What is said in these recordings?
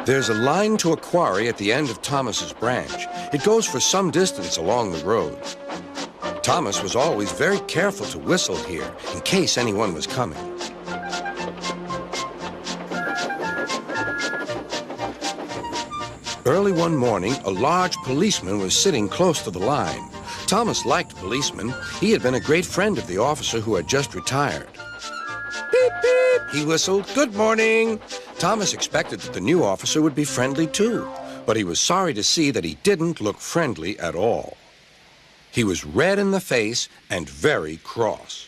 There's a line to a quarry at the end of Thomas's branch. It goes for some distance along the road. Thomas was always very careful to whistle here in case anyone was coming. Early one morning, a large policeman was sitting close to the line. Thomas liked policemen. He had been a great friend of the officer who had just retired. Beep, beep, he whistled. Good morning. Thomas expected that the new officer would be friendly too, but he was sorry to see that he didn't look friendly at all. He was red in the face and very cross.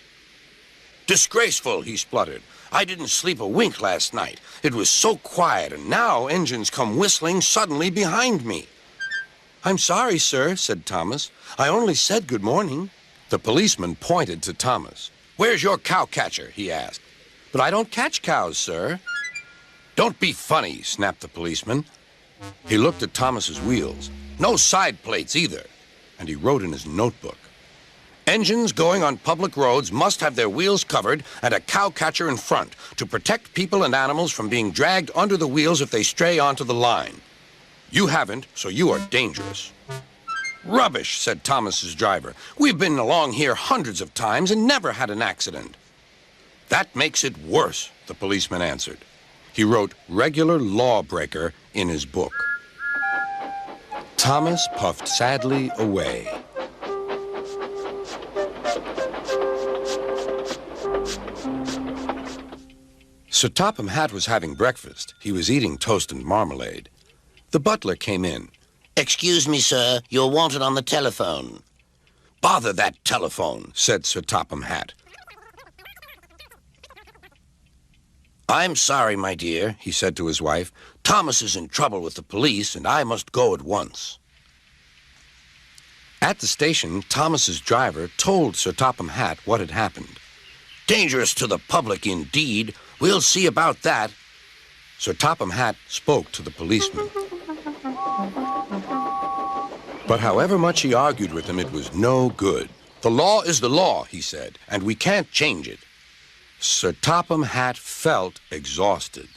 Disgraceful, he spluttered. I didn't sleep a wink last night. It was so quiet, and now engines come whistling suddenly behind me. I'm sorry, sir, said Thomas. I only said good morning. The policeman pointed to Thomas. Where's your cowcatcher? He asked. But I don't catch cows, sir. Don't be funny, snapped the policeman. He looked at Thomas's wheels. No side plates either. And he wrote in his notebook. Engines going on public roads must have their wheels covered and a cowcatcher in front to protect people and animals from being dragged under the wheels if they stray onto the line. You haven't, so you are dangerous. Rubbish, said Thomas's driver. We've been along here hundreds of times and never had an accident. That makes it worse, the policeman answered. He wrote regular lawbreaker in his book. Thomas puffed sadly away. Sir Topham Hatt was having breakfast. He was eating toast and marmalade. The butler came in. Excuse me, sir. You're wanted on the telephone. Bother that telephone, said Sir Topham Hatt. I'm sorry, my dear, he said to his wife. Thomas is in trouble with the police, and I must go at once. At the station, Thomas's driver told Sir Topham Hatt what had happened. Dangerous to the public, indeed. We'll see about that. Sir Topham Hatt spoke to the policeman. But however much he argued with him, it was no good. The law is the law, he said, and we can't change it. Sir Topham Hatt felt exhausted.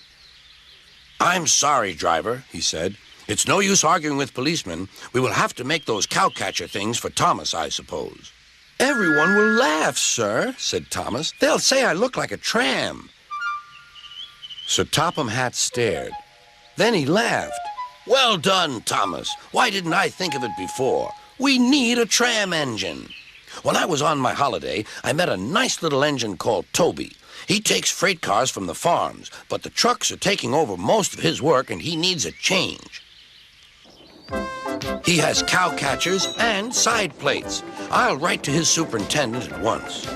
I'm sorry, driver, he said. It's no use arguing with policemen. We will have to make those cowcatcher things for Thomas, I suppose. Everyone will laugh, sir, said Thomas. They'll say I look like a tram. Sir Topham Hatt stared. Then he laughed. Well done, Thomas. Why didn't I think of it before? We need a tram engine. When I was on my holiday, I met a nice little engine called Toby. He takes freight cars from the farms, but the trucks are taking over most of his work and he needs a change. He has cowcatchers and side plates. I'll write to his superintendent at once.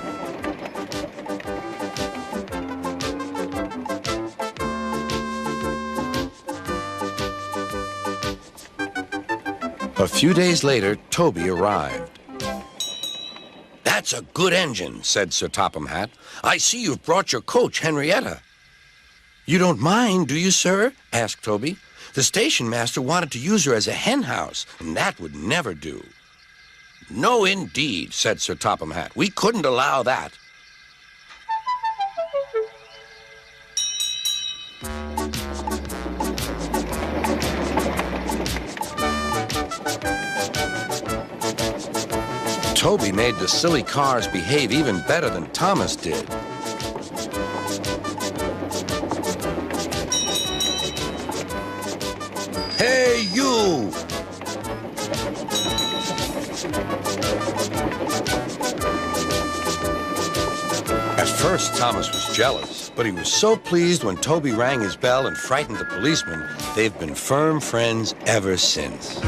A few days later, Toby arrived. That's a good engine, said Sir Topham Hatt. I see you've brought your coach, Henrietta. You don't mind, do you, sir? Asked Toby. The station master wanted to use her as a hen house, and that would never do. No, indeed, said Sir Topham Hatt. We couldn't allow that. Toby made the silly cars behave even better than Thomas did. Hey, you! At first, Thomas was jealous, but he was so pleased when Toby rang his bell and frightened the policeman. They've been firm friends ever since.